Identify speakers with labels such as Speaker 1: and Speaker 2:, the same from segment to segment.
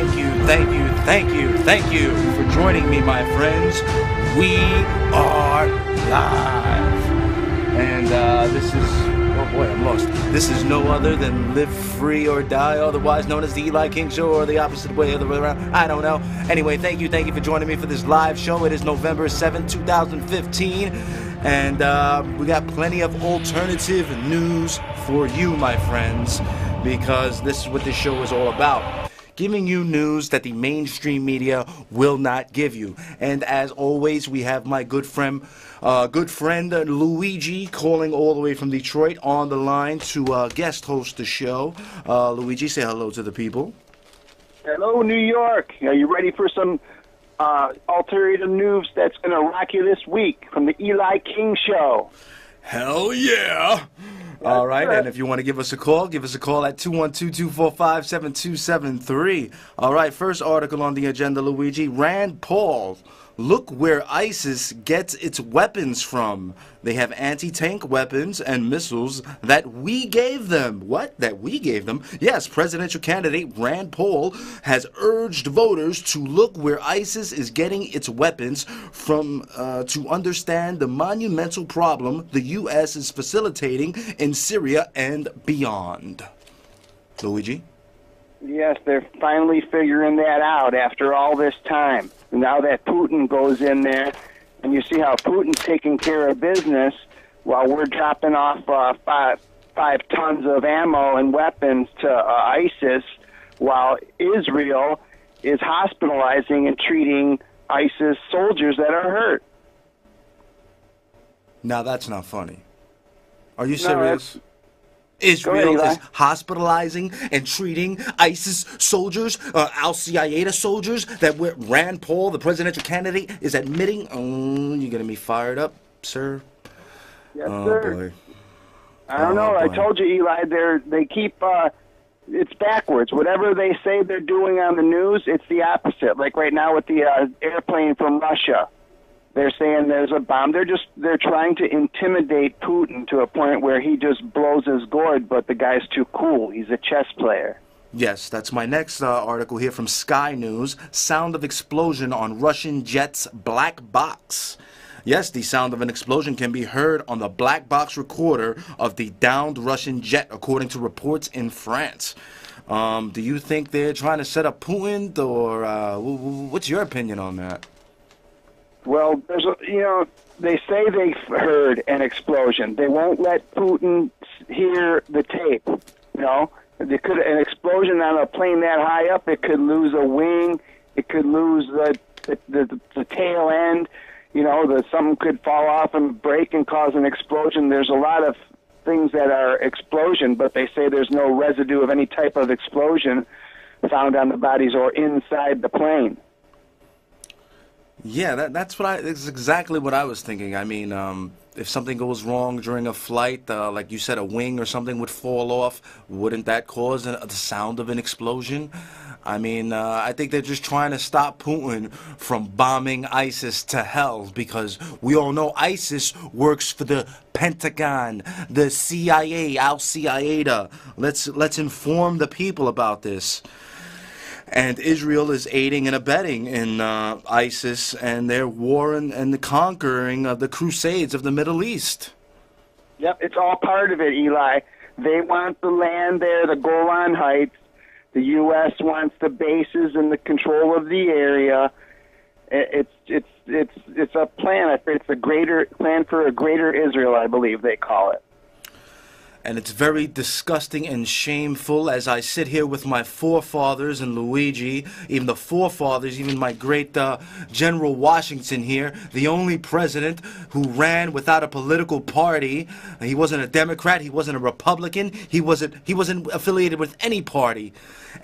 Speaker 1: thank you for joining me, my friends. We are live. And this is, oh boy, I'm lost. This is no other than Live Free or Die, otherwise known as the Eli King Show, or the opposite way, other way around. I don't know. Anyway, thank you for joining me for this live show. It is November 7th, 2015. And we got plenty of alternative news for you, my friends, because this is what this show is all about. Giving you news that the mainstream media will not give you. And as always, we have my good friend Luigi, calling all the way from Detroit, on the line to guest host the show. Luigi, say hello to the people.
Speaker 2: Hello, New York. Are you ready for some alternative news that's going to rock you this week from the Eli King Show?
Speaker 1: Hell yeah! All right, and if you want to give us a call at 212-245-7273. All right, first article on the agenda, Luigi. Rand Paul. Look where ISIS gets its weapons from. They have anti-tank weapons and missiles that we gave them. What? That we gave them? Yes, presidential candidate Rand Paul has urged voters to look where ISIS is getting its weapons from to understand the monumental problem the U.S. is facilitating in Syria and beyond. Luigi?
Speaker 2: Yes, they're finally figuring that out after all this time. Now that Putin goes in there, and you see how Putin's taking care of business while we're dropping off five tons of ammo and weapons to ISIS, while Israel is hospitalizing and treating ISIS soldiers that are hurt.
Speaker 1: Now that's not funny. Are you serious?
Speaker 2: No,
Speaker 1: Israel is hospitalizing and treating ISIS soldiers, Al-Qaeda soldiers, that Rand Paul, the presidential candidate, is admitting. Oh, you're getting me fired up, sir.
Speaker 2: Yes, sir.
Speaker 1: Boy.
Speaker 2: I don't know.
Speaker 1: Boy.
Speaker 2: I told you, Eli. They keep. It's backwards. Whatever they say they're doing on the news, it's the opposite. Like right now with the airplane from Russia. They're saying there's a bomb. They're trying to intimidate Putin to a point where he just blows his gourd, but the guy's too cool. He's a chess player.
Speaker 1: Yes, that's my next article here from Sky News. Sound of explosion on Russian jet's black box. Yes, the sound of an explosion can be heard on the black box recorder of the downed Russian jet, according to reports in France. Do you think they're trying to set up Putin, or what's your opinion on that?
Speaker 2: Well, they say they've heard an explosion. They won't let Putin hear the tape. An explosion on a plane that high up, it could lose a wing, it could lose the tail end. Something could fall off and break and cause an explosion. There's a lot of things that are explosion, but they say there's no residue of any type of explosion found on the bodies or inside the plane.
Speaker 1: Yeah, that's exactly what I was thinking. I mean, if something goes wrong during a flight, like you said, a wing or something would fall off, wouldn't that cause the sound of an explosion? I mean, I think they're just trying to stop Putin from bombing ISIS to hell, because we all know ISIS works for the Pentagon, the CIA, Al-Qaeda. Let's inform the people about this. And Israel is aiding and abetting in ISIS and their war and the conquering of the Crusades of the Middle East.
Speaker 2: Yep, it's all part of it, Eli. They want the land there, the Golan Heights. The U.S. wants the bases and the control of the area. It's a plan. It's a greater plan for a greater Israel, I believe they call it.
Speaker 1: And it's very disgusting and shameful as I sit here with my forefathers and Luigi, even the forefathers, even my great General Washington here, the only president who ran without a political party. He wasn't a Democrat, he wasn't a Republican, he wasn't affiliated with any party.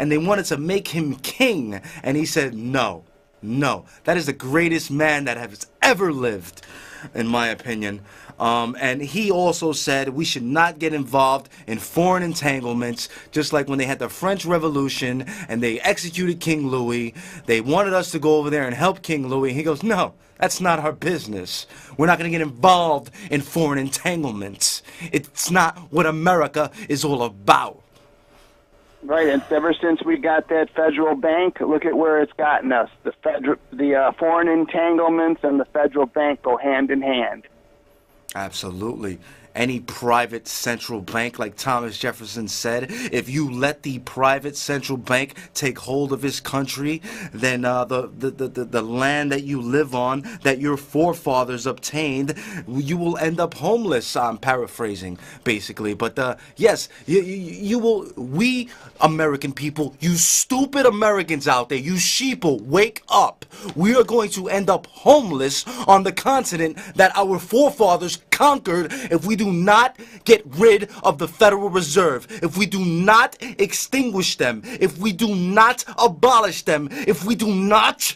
Speaker 1: And they wanted to make him king, and he said no. That is the greatest man that has ever lived, in my opinion. And he also said we should not get involved in foreign entanglements, just like when they had the French Revolution and they executed King Louis. They wanted us to go over there and help King Louis. He goes, no, that's not our business. We're not going to get involved in foreign entanglements. It's not what America is all about.
Speaker 2: Right, and ever since we got that federal bank, look at where it's gotten us. The foreign entanglements and the federal bank go hand in hand.
Speaker 1: Absolutely. Any private central bank, like Thomas Jefferson said, if you let the private central bank take hold of his country, then the land that you live on, that your forefathers obtained, you will end up homeless. I'm paraphrasing, basically. But yes, you will. We American people, you stupid Americans out there, you sheeple, wake up. We are going to end up homeless on the continent that our forefathers conquered if we do not get rid of the Federal Reserve, if we do not extinguish them, if we do not abolish them, if we do not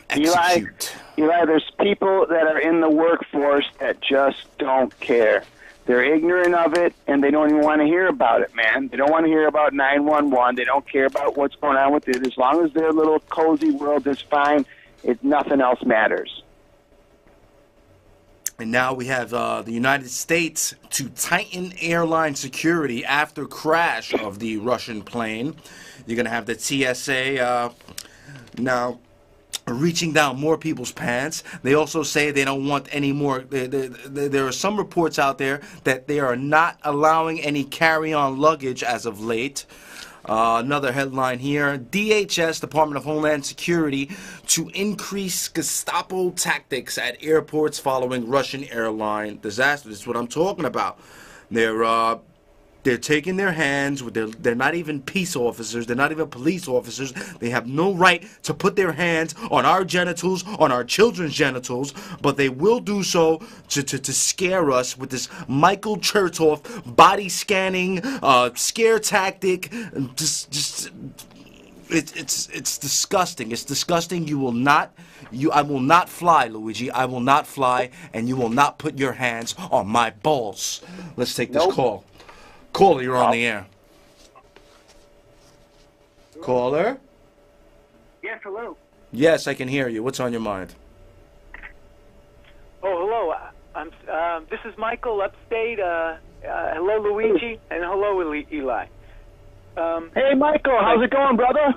Speaker 1: execute.
Speaker 2: Eli, there's people that are in the workforce that just don't care. They're ignorant of it, and they don't even want to hear about it, man. They don't want to hear about 911. They don't care about what's going on with it. As long as their little cozy world is fine, nothing else matters.
Speaker 1: And now we have the United States to tighten airline security after crash of the Russian plane. You're going to have the TSA now reaching down more people's pants. They also say they don't want any more. There are some reports out there that they are not allowing any carry-on luggage as of late. Another headline here, DHS, Department of Homeland Security, to increase Gestapo tactics at airports following Russian airline disaster. This is what I'm talking about. They're taking their hands with they're not even peace officers, they're not even police officers. They have no right to put their hands on our genitals, on our children's genitals, but they will do so to scare us with this Michael Chertoff body scanning scare tactic. It's disgusting. It's disgusting. I will not fly, Luigi. I will not fly, and you will not put your hands on my balls. Let's take this call. Caller, you're on the air. Caller?
Speaker 3: Yes, hello.
Speaker 1: Yes, I can hear you. What's on your mind?
Speaker 3: Oh, hello. This is Michael, upstate. Hello, Luigi, and hello, Eli.
Speaker 2: Hey, Michael, how's it going, brother?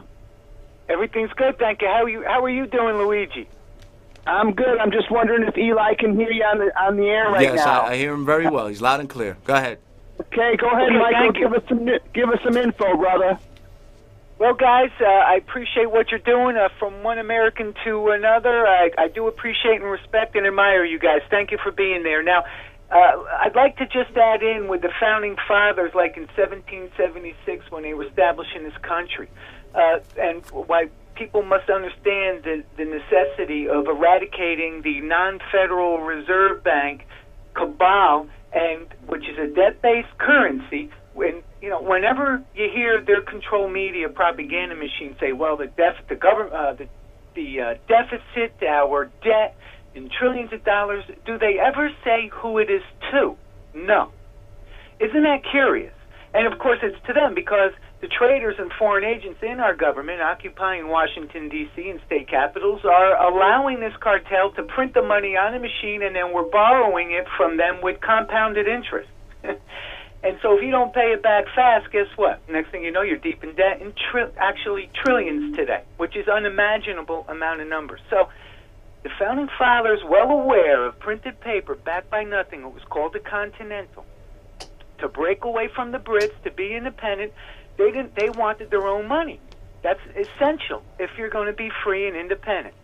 Speaker 3: Everything's good, thank you. How are you doing, Luigi?
Speaker 2: I'm good. I'm just wondering if Eli can hear you on the air right now.
Speaker 1: Yes, I hear him very well. He's loud and clear. Go ahead.
Speaker 2: Okay, go ahead, Michael. Give us some info, brother.
Speaker 3: Well, guys, I appreciate what you're doing. From one American to another, I do appreciate and respect and admire you guys. Thank you for being there. Now, I'd like to just add in with the founding fathers, like in 1776 when they were establishing this country, and why people must understand the necessity of eradicating the non-Federal Reserve Bank cabal, and which is a debt-based currency. Whenever you hear their control media propaganda machine say, "Well, the deficit, our debt, in trillions of dollars," do they ever say who it is to? No. Isn't that curious? And of course, it's to them because the traders and foreign agents in our government occupying Washington, D.C. and state capitals are allowing this cartel to print the money on a machine, and then we're borrowing it from them with compounded interest. And so if you don't pay it back fast, guess what? Next thing you know, you're deep in debt, and actually trillions today, which is unimaginable amount of numbers. So the founding fathers, well aware of printed paper backed by nothing, it was called the Continental, to break away from the Brits, to be independent. They wanted their own money. That's essential if you're going to be free and independent.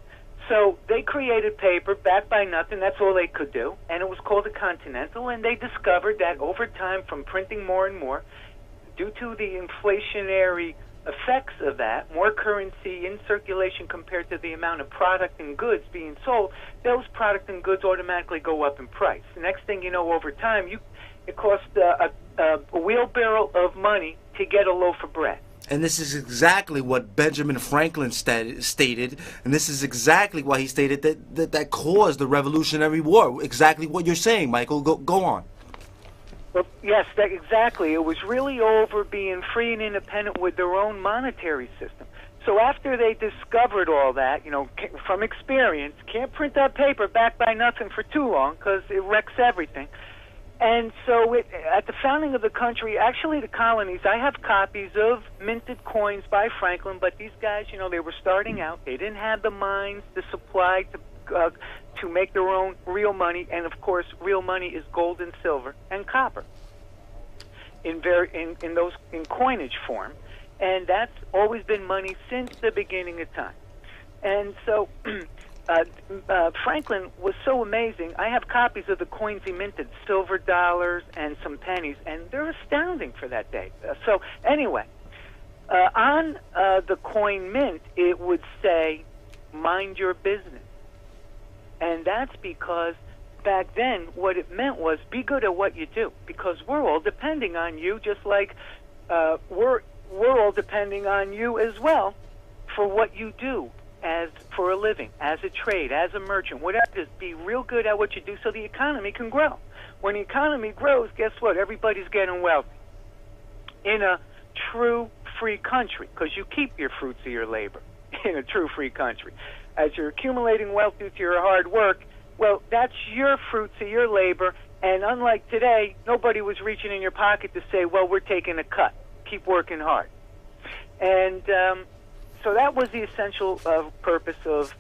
Speaker 3: So they created paper backed by nothing. That's all they could do. And it was called the Continental. And they discovered that over time, from printing more and more, due to the inflationary effects of that, more currency in circulation compared to the amount of product and goods being sold, those product and goods automatically go up in price. The next thing you know, over time, it costs a wheelbarrow of money to get a loaf of bread.
Speaker 1: And this is exactly what Benjamin Franklin stated, and this is exactly why he stated that caused the Revolutionary War. Exactly what you're saying, Michael. Go on.
Speaker 3: Well, yes, exactly. It was really over being free and independent with their own monetary system. So after they discovered all that, from experience, can't print that paper backed by nothing for too long because it wrecks everything. And so at the founding of the country, actually the colonies, I have copies of minted coins by Franklin, but these guys, they were starting out. They didn't have the mines, the supply to make their own real money, and of course, real money is gold and silver and copper in coinage form, and that's always been money since the beginning of time. And so Franklin was so amazing. I have copies of the coins he minted, silver dollars and some pennies, and they're astounding for that day. So anyway, on the coin mint, it would say, "Mind your business." And that's because back then what it meant was be good at what you do, because we're all depending on you, just like we're all depending on you as well for what you do as for a living, as a trade, as a merchant, whatever it is. Be real good at what you do so the economy can grow. When the economy grows, guess what? Everybody's getting wealthy. In a true free country, because you keep your fruits of your labor in a true free country. As you're accumulating wealth due to your hard work, well, that's your fruits of your labor, and unlike today, nobody was reaching in your pocket to say, well, we're taking a cut. Keep working hard. And so that was the essential purpose of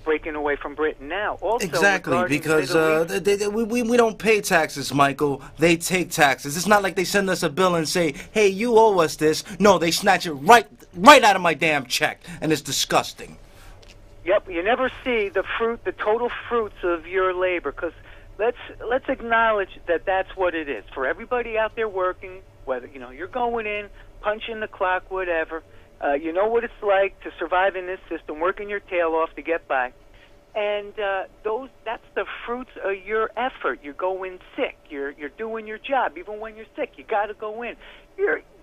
Speaker 3: breaking away from Britain. Now, also
Speaker 1: exactly, because we don't pay taxes, Michael. They take taxes. It's not like they send us a bill and say, hey, you owe us this. No, they snatch it right out of my damn check, and it's disgusting.
Speaker 3: Yep, you never see the total fruits of your labor, because let's acknowledge that that's what it is. For everybody out there working, whether you're going in, punching the clock, whatever, you know what it's like to survive in this system, working your tail off to get by. And that's the fruits of your effort. You're going sick. You're doing your job. Even when you're sick, you got to go in.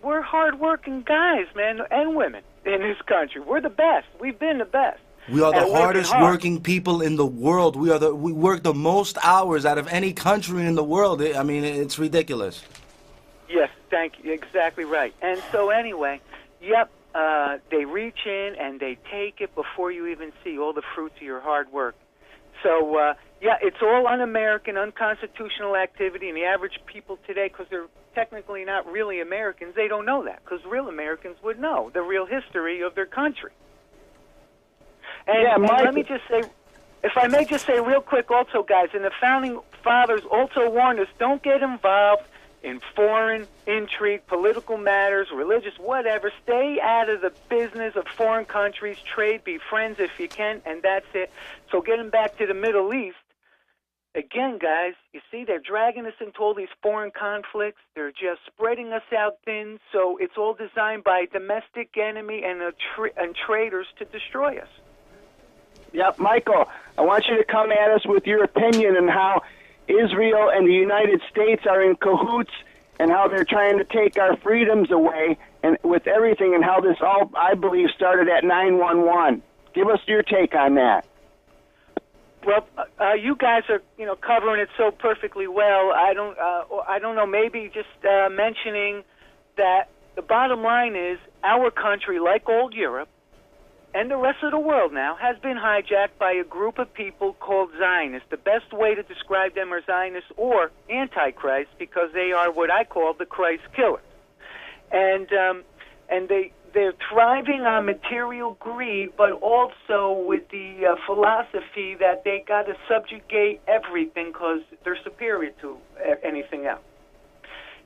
Speaker 3: We're hard-working guys, man, and women in this country. We're the best. We've been the best.
Speaker 1: We are the hardest working people in the world. We work the most hours out of any country in the world. I mean, it's ridiculous.
Speaker 3: Yes, thank you. Exactly right. And so anyway, yep, they reach in and they take it before you even see all the fruits of your hard work. So, yeah, it's all un-American, unconstitutional activity, and the average people today, because they're technically not really Americans, they don't know that, because real Americans would know the real history of their country. And,
Speaker 2: yeah,
Speaker 3: and let me just say, if I may just say real quick also, guys, and the Founding Fathers also warned us, don't get involved in foreign intrigue, political matters, religious, whatever. Stay out of the business of foreign countries. Trade, be friends if you can, and that's it. So getting back to the Middle East, again, guys, you see, they're dragging us into all these foreign conflicts. They're just spreading us out thin, so it's all designed by a domestic enemy and traitors to destroy us.
Speaker 2: Yep, Michael, I want you to come at us with your opinion on how Israel and the United States are in cahoots and how they're trying to take our freedoms away and with everything, and how this all, I believe, started at 9/11. Give us your take on that.
Speaker 3: Well, you guys are, covering it so perfectly well. I don't know. Maybe just mentioning that the bottom line is our country, like old Europe, and the rest of the world now, has been hijacked by a group of people called Zionists. The best way to describe them are Zionists or Antichrist, because they are what I call the Christ killers. And they're thriving on material greed, but also with the philosophy that they got to subjugate everything because they're superior to anything else.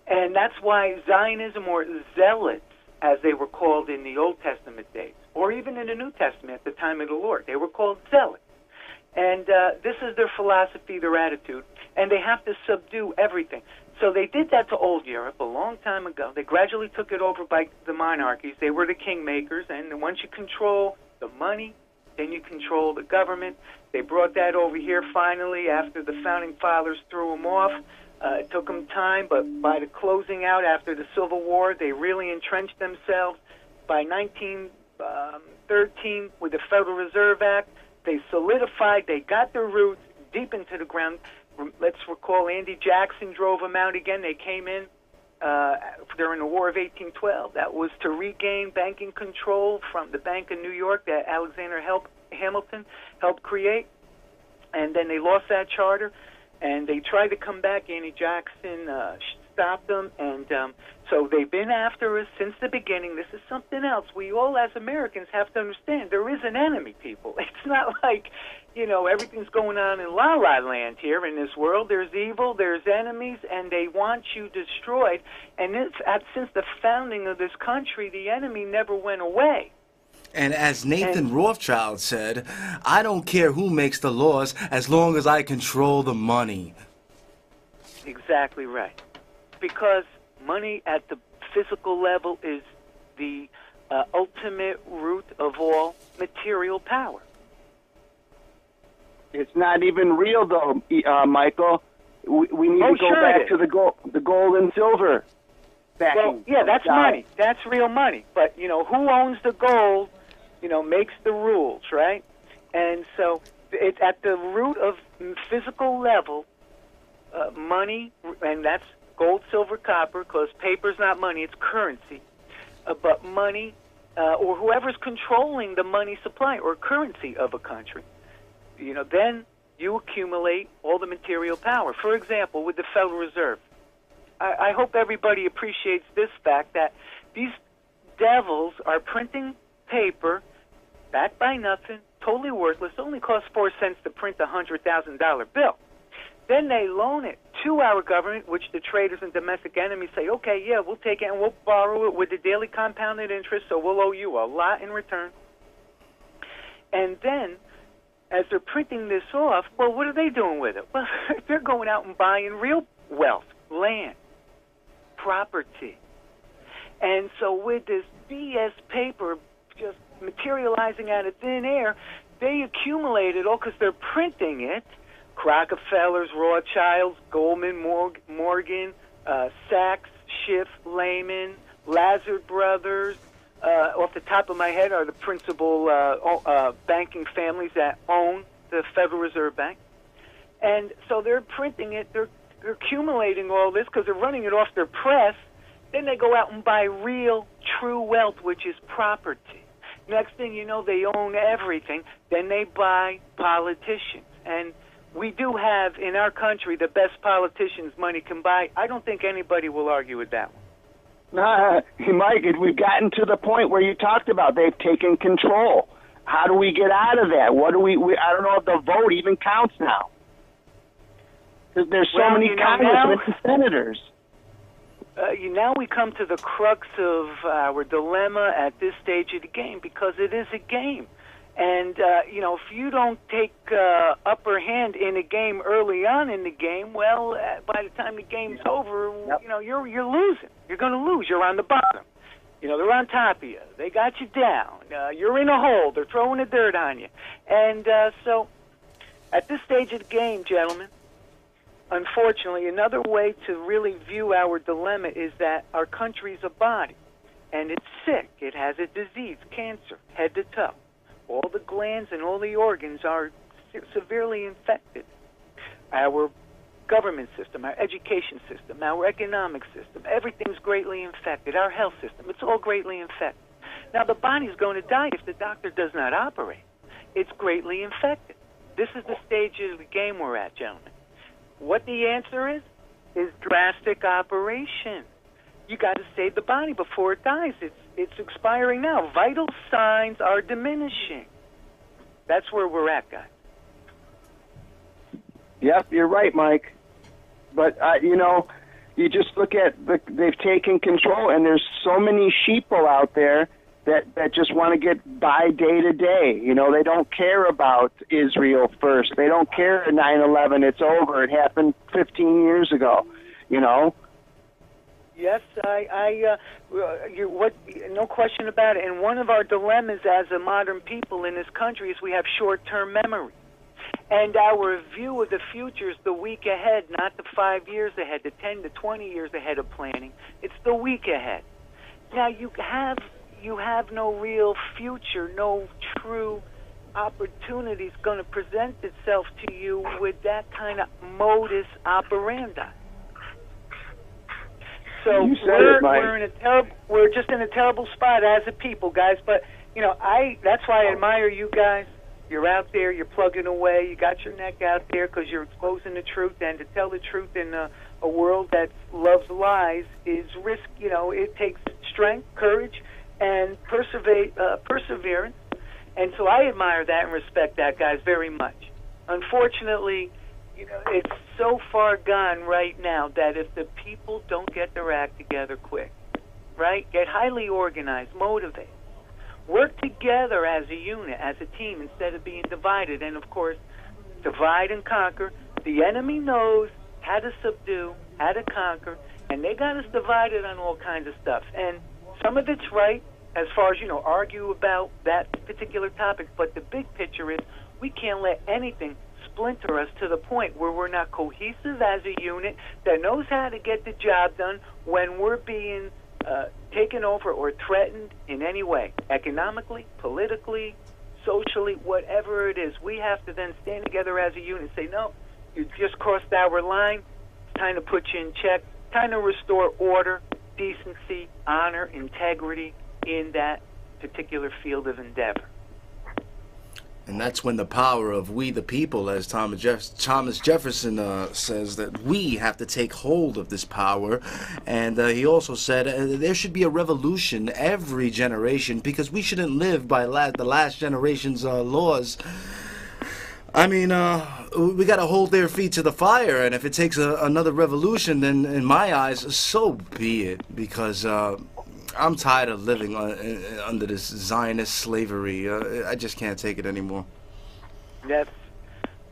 Speaker 3: And that's why Zionism, or Zealots, as they were called in the Old Testament days, or even in the New Testament at the time of the Lord, they were called Zealots. And this is their philosophy, their attitude, and they have to subdue everything. So they did that to old Europe a long time ago. They gradually took it over by the monarchies. They were the kingmakers, and once you control the money, then you control the government. They brought that over here finally after the Founding Fathers threw them off. It took them time, but by the closing out after the Civil War, they really entrenched themselves. By 1913, with the Federal Reserve Act, they solidified, they got their roots deep into the ground. Let's recall Andy Jackson drove them out again. They came in during the War of 1812. That was to regain banking control from the Bank of New York that Alexander Hamilton helped create. And then they lost that charter. and they tried to come back. Annie Jackson stopped them, and so they've been after us since the beginning. This is something else. We all, as Americans, have to understand there is an enemy, people. It's not like, everything's going on in La La Land here in this world. There's evil, there's enemies, and they want you destroyed. And since the founding of this country, the enemy never went away.
Speaker 1: And as Nathan Rothschild said, I don't care who makes the laws as long as I control the money.
Speaker 3: Exactly right. Because money at the physical level is the ultimate root of all material power.
Speaker 2: It's not even real, though, Michael. We need to go back to the gold and silver.
Speaker 3: Well, yeah, that's money. That's real money. But, who owns the gold, makes the rules, right? And so it's at the root of physical level, money, and that's gold, silver, copper, because paper's not money, it's currency. But money, or whoever's controlling the money supply or currency of a country, then you accumulate all the material power. For example, with the Federal Reserve, I hope everybody appreciates this fact that these devils are printing paper backed by nothing, totally worthless, only costs 4 cents to print a $100,000 bill. Then they loan it to our government, which the traders and domestic enemies say, okay, yeah, we'll take it and we'll borrow it with the daily compounded interest, so we'll owe you a lot in return. And then, as they're printing this off, well, what are they doing with it? Well, they're going out and buying real wealth, land, property. And so with this BS paper just materializing out of thin air, they accumulate it all because they're printing it. Rockefellers, Rothschilds, Goldman, Morgan, Sachs, Schiff, Lehman, Lazard Brothers, off the top of my head are the principal banking families that own the Federal Reserve Bank. And so they're printing it, they're accumulating all this because they're running it off their press. Then they go out and buy real, true wealth, which is property. Next thing you know, they own everything. Then they buy politicians. And we do have, in our country, the best politicians money can buy. I don't think anybody will argue with that one.
Speaker 2: Mike, we've gotten to the point where you talked about they've taken control. How do we get out of that? What do we I don't know if the vote even counts now. There's so many congressmen and senators.
Speaker 3: Now we come to the crux of our dilemma at this stage of the game, because it is a game. And, if you don't take upper hand in a game early on in the game, well, by the time the game's over, you're losing. You're going to lose. You're on the bottom. They're on top of you. They got you down. You're in a hole. They're throwing the dirt on you. And so at this stage of the game, gentlemen, unfortunately, another way to really view our dilemma is that our country's a body, and it's sick. It has a disease, cancer, head to toe. All the glands and all the organs are severely infected. Our government system, our education system, our economic system, everything's greatly infected. Our health system, it's all greatly infected. Now, the body's going to die if the doctor does not operate. It's greatly infected. This is the stage of the game we're at, gentlemen. What the answer is drastic operation. You got to save the body before it dies. It's expiring now. Vital signs are diminishing. That's where we're at, guys.
Speaker 2: Yep, you're right, Mike. But, you just look at, they've taken control, and there's so many sheeple out there that just want to get by day to day. They don't care about Israel first. They don't care at 9/11. It's over. It happened 15 years ago,
Speaker 3: Yes, no question about it. And one of our dilemmas as a modern people in this country is we have short-term memory. And our view of the future is the week ahead, not the 5 years ahead, the 10 to 20 years ahead of planning. It's the week ahead. Now, you have no real future, no true opportunities going to present itself to you with that kind of modus operandi. So we're just in a terrible spot as a people, guys. But that's why I admire you guys. You're out there, you're plugging away, you got your neck out there because you're exposing the truth, and to tell the truth in a world that loves lies is risk. You know, it takes strength, courage, and perseverance. And so I admire that and respect that, guys, very much. Unfortunately, you know, it's so far gone right now that if the people don't get their act together quick, right, get highly organized, motivated, work together as a unit, as a team, instead of being divided. And, of course, divide and conquer. The enemy knows how to subdue, how to conquer, and they got us divided on all kinds of stuff. And some of it's right, as far as, you know, argue about that particular topic, but the big picture is we can't let anything splinter us to the point where we're not cohesive as a unit that knows how to get the job done when we're being taken over or threatened in any way, economically, politically, socially, whatever it is. We have to then stand together as a unit and say, no, you just crossed our line. It's time to put you in check. Time to restore order, decency, honor, integrity in that particular field of endeavor.
Speaker 1: And that's when the power of we the people, as Thomas Jefferson says, that we have to take hold of this power. And he also said there should be a revolution every generation, because we shouldn't live by the last generation's laws. I mean, we got to hold their feet to the fire, and if it takes another revolution, then in my eyes, so be it, because I'm tired of living under this Zionist slavery. I just can't take it anymore.
Speaker 3: Yes,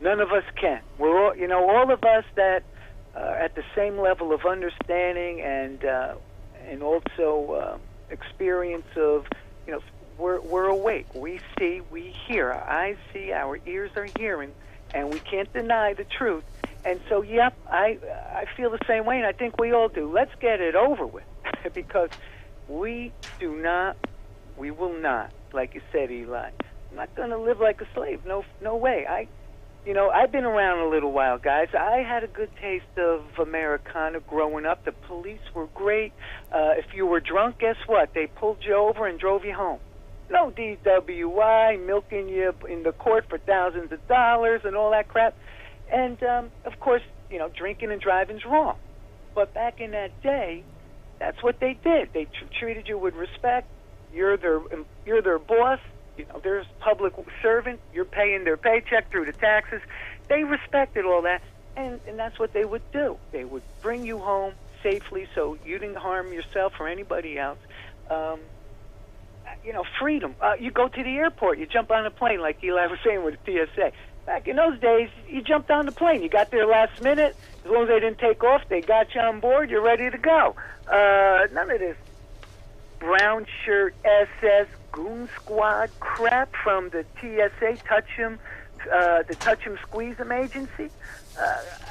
Speaker 3: none of us can. We're all, you know, all of us that are at the same level of understanding and also experience of, you know, we're awake. We see, we hear. Our eyes see, our ears are hearing, and we can't deny the truth. And so, yep, I feel the same way, and I think we all do. Let's get it over with, because we will not, like you said, Eli. I'm not going to live like a slave. No way. I've been around a little while, guys. I had a good taste of Americana growing up. The police were great. If you were drunk, guess what? They pulled you over and drove you home. No DWI, milking you in the court for thousands of dollars and all that crap. And, of course, you know, drinking and driving's wrong. But back in that day, that's what they did. They treated you with respect. You're their boss. You know, they're public servant. You're paying their paycheck through the taxes. They respected all that, and that's what they would do. They would bring you home safely so you didn't harm yourself or anybody else. You know, freedom. You go to the airport. You jump on a plane, like Eli was saying with the TSA. Back in those days, you jumped on the plane. You got there last minute. As long as they didn't take off, they got you on board. You're ready to go. None of this brown shirt SS goon squad crap from the TSA, the Touch 'em Squeeze 'em agency.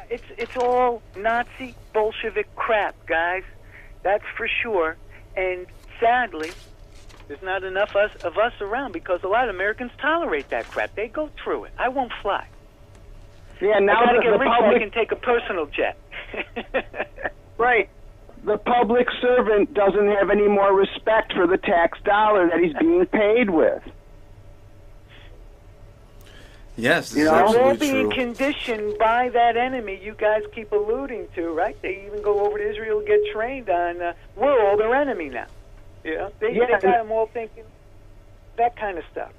Speaker 3: It's all Nazi Bolshevik crap, guys. That's for sure. And sadly, there's not enough of us around, because a lot of Americans tolerate that crap. They go through it. I won't fly.
Speaker 2: Yeah, now
Speaker 3: I gotta get
Speaker 2: the
Speaker 3: rich
Speaker 2: public...
Speaker 3: so I can take a personal jet.
Speaker 2: Right. The public servant doesn't have any more respect for the tax dollar that he's being paid with.
Speaker 1: Yes, this
Speaker 2: You
Speaker 1: is
Speaker 2: know,
Speaker 3: We're all
Speaker 1: absolutely
Speaker 3: being
Speaker 1: true.
Speaker 3: conditioned by that enemy you guys keep alluding to, right? They even go over to Israel to get trained on, we're all their enemy now. Yeah, they got them all thinking that kind of stuff.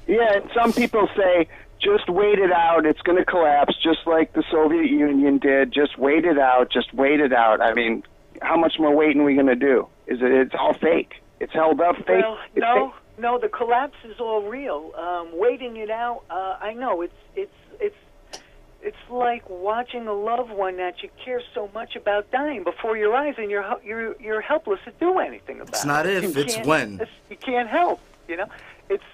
Speaker 2: Yeah, and some people say, just wait it out, it's going to collapse, just like the Soviet Union did. Just wait it out, just wait it out. I mean, how much more waiting are we going to do? It's all fake. It's held up fake.
Speaker 3: Well, no, the collapse is all real. Waiting it out, I know, it's like watching a loved one that you care so much about dying before your eyes, and you're helpless to do anything about it.
Speaker 1: It's not if, it's when.
Speaker 3: You can't help, you know. It's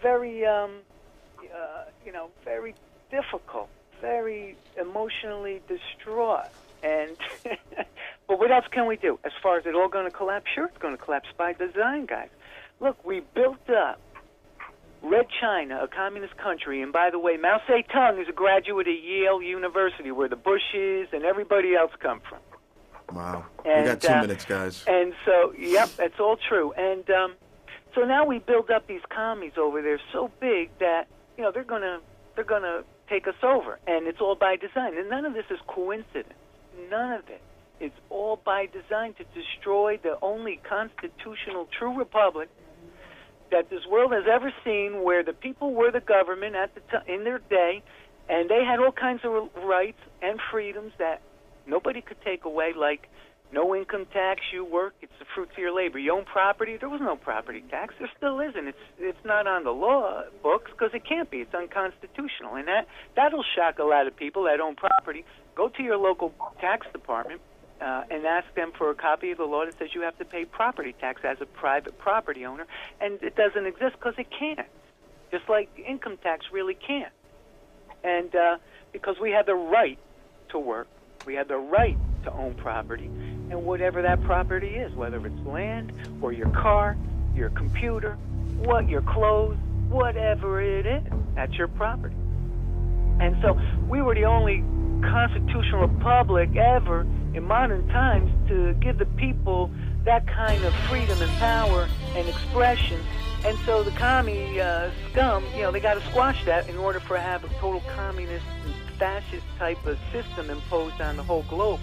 Speaker 3: very very difficult, very emotionally distraught, and but what else can we do? As far as it all going to collapse, sure, it's going to collapse by design, guys. Look, we built up Red China, a communist country, and by the way, Mao Zedong is a graduate of Yale University, where the Bushes and everybody else come from.
Speaker 1: Wow.
Speaker 3: And,
Speaker 1: we got 2 minutes, guys.
Speaker 3: And so, yep, that's all true. And So now we build up these commies over there so big that, you know, they're gonna take us over, and it's all by design. And none of this is coincidence. None of it. It's all by design to destroy the only constitutional true republic that this world has ever seen, where the people were the government at the in their day, and they had all kinds of rights and freedoms that nobody could take away, like no income tax. You work, it's the fruits of your labor. You own property. There was no property tax. There still isn't. It's not on the law books because it can't be. It's unconstitutional, and that'll shock a lot of people that own property. Go to your local tax department and ask them for a copy of the law that says you have to pay property tax as a private property owner, and it doesn't exist because it can't. Just like income tax really can't. And because we have the right to work, we have the right to own property, and whatever that property is, whether it's land or your car, your computer, your clothes, whatever it is, that's your property. And so we were the only constitutional republic ever in modern times to give the people that kind of freedom and power and expression. And so the commie scum, you know, they got to squash that in order for have a total communist and fascist type of system imposed on the whole globe.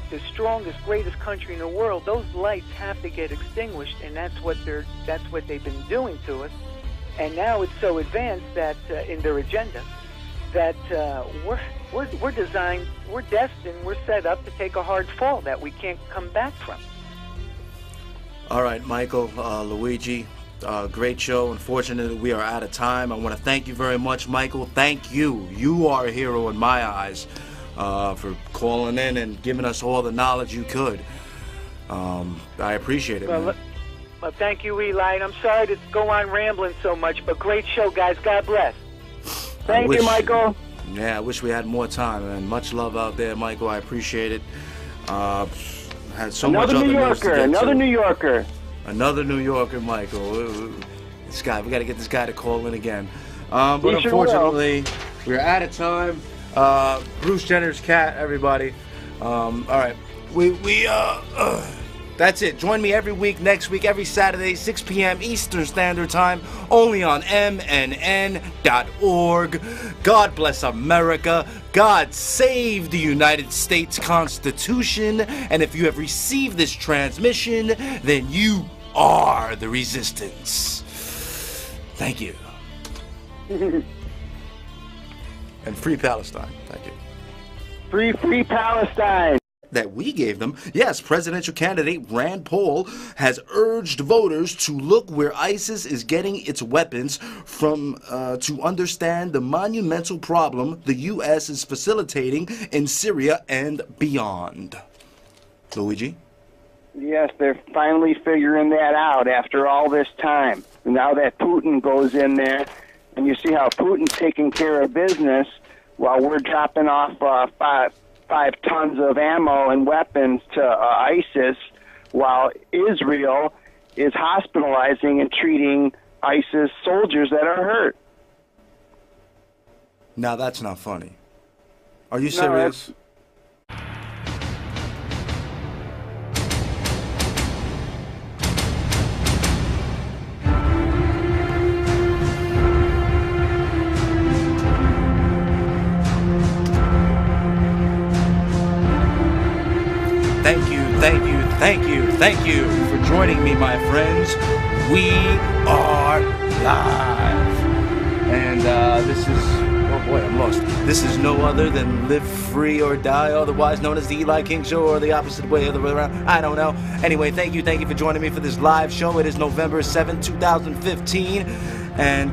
Speaker 3: The strongest, greatest country in the world, those lights have to get extinguished, and that's what they've been doing to us. And now it's so advanced that in their agenda that we're designed, we're destined, we're set up to take a hard fall that we can't come back from.
Speaker 1: All right, Michael, Luigi, great show. Unfortunately, we are out of time. I want to thank you very much, Michael. Thank you. You are a hero in my eyes for calling in and giving us all the knowledge you could. I appreciate it, man.
Speaker 3: Well, thank you, Eli. And I'm sorry to go on rambling so much, but great show, guys. God bless.
Speaker 2: Thank you, Michael.
Speaker 1: Yeah, I wish we had more time, man. Much love out there, Michael. I appreciate it. Had so much other news to get to.
Speaker 2: Another New Yorker.
Speaker 1: Another New Yorker, Michael. This guy, we got to get this guy to call in again. But unfortunately, we're out of time. Bruce Jenner's cat, everybody. All right, that's it. Join me every week, next week, every Saturday, 6 p.m. Eastern Standard Time, only on mnn.org. God bless America. God save the United States Constitution. And if you have received this transmission, then you are the resistance. Thank you. And free Palestine. Thank you.
Speaker 2: Free Palestine.
Speaker 1: That we gave them. Yes, presidential candidate Rand Paul has urged voters to look where ISIS is getting its weapons from to understand the monumental problem the U.S. is facilitating in Syria and beyond. Luigi?
Speaker 2: Yes, they're finally figuring that out after all this time. Now that Putin goes in there, and you see how Putin's taking care of business while we're dropping off 5 tons of ammo and weapons to ISIS, while Israel is hospitalizing and treating ISIS soldiers that are hurt.
Speaker 1: Now that's not funny. Are you serious? Thank you for joining me, my friends. We are live. And this is, oh boy, I'm lost. This is no other than Live Free or Die, otherwise known as the Eli King Show, or the opposite way, other way around. I don't know. Anyway, thank you for joining me for this live show. It is November 7th, 2015. And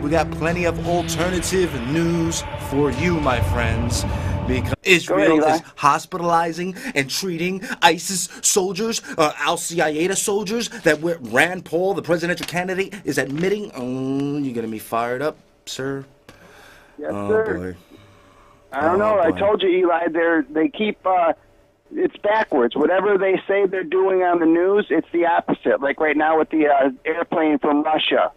Speaker 1: we got plenty of alternative news for you, my friends. Because Israel is hospitalizing and treating ISIS soldiers, Al-Qaeda soldiers, that Rand Paul, the presidential candidate, is admitting. Oh, you're getting me fired up, sir?
Speaker 2: Yes, sir. Boy. I don't know. Boy. I told you, Eli, they keep, it's backwards. Whatever they say they're doing on the news, it's the opposite. Like right now with the airplane from Russia.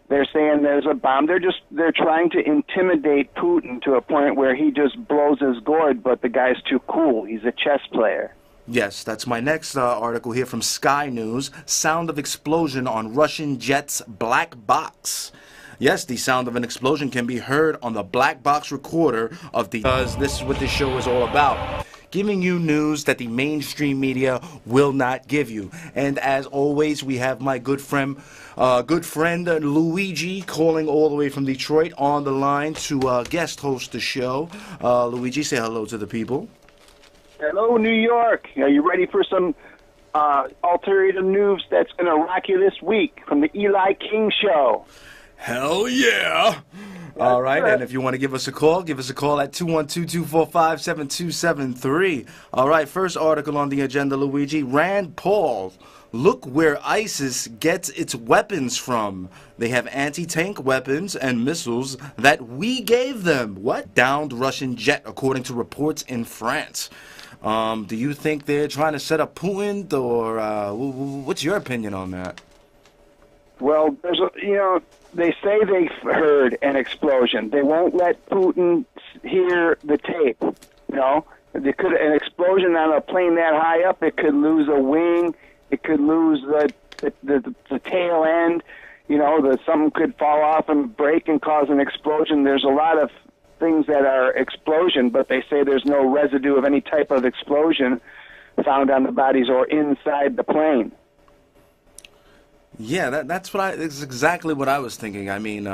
Speaker 2: They're saying there's a bomb. They're trying to intimidate Putin to a point where he just blows his gourd, but the guy's too cool. He's a chess player.
Speaker 1: Yes, that's my next article here from Sky News. Sound of explosion on Russian jet's black box. Yes, the sound of an explosion can be heard on the black box recorder of the... Because this is what this show is all about. Giving you news that the mainstream media will not give you. And as always, we have my good friend Luigi calling all the way from Detroit on the line to guest host the show. Luigi, say hello to the people.
Speaker 2: Hello, New York. Are you ready for some alternative news that's going to rock you this week from the Eli King Show?
Speaker 1: Hell yeah! All right, and if you want to give us a call at 212-245-7273. All right, first article on the agenda, Luigi. Rand Paul. Look where ISIS gets its weapons from. They have anti-tank weapons and missiles that we gave them. What? Downed Russian jet, according to reports in France. Do you think they're trying to set up Putin, or what's your opinion on that?
Speaker 2: Well, they say they've heard an explosion. They won't let Putin hear the tape. An explosion on a plane that high up, it could lose a wing, it could lose the tail end. Something could fall off and break and cause an explosion. There's a lot of things that are explosion, but they say there's no residue of any type of explosion found on the bodies or inside the plane.
Speaker 1: Yeah, that's exactly what I was thinking. I mean,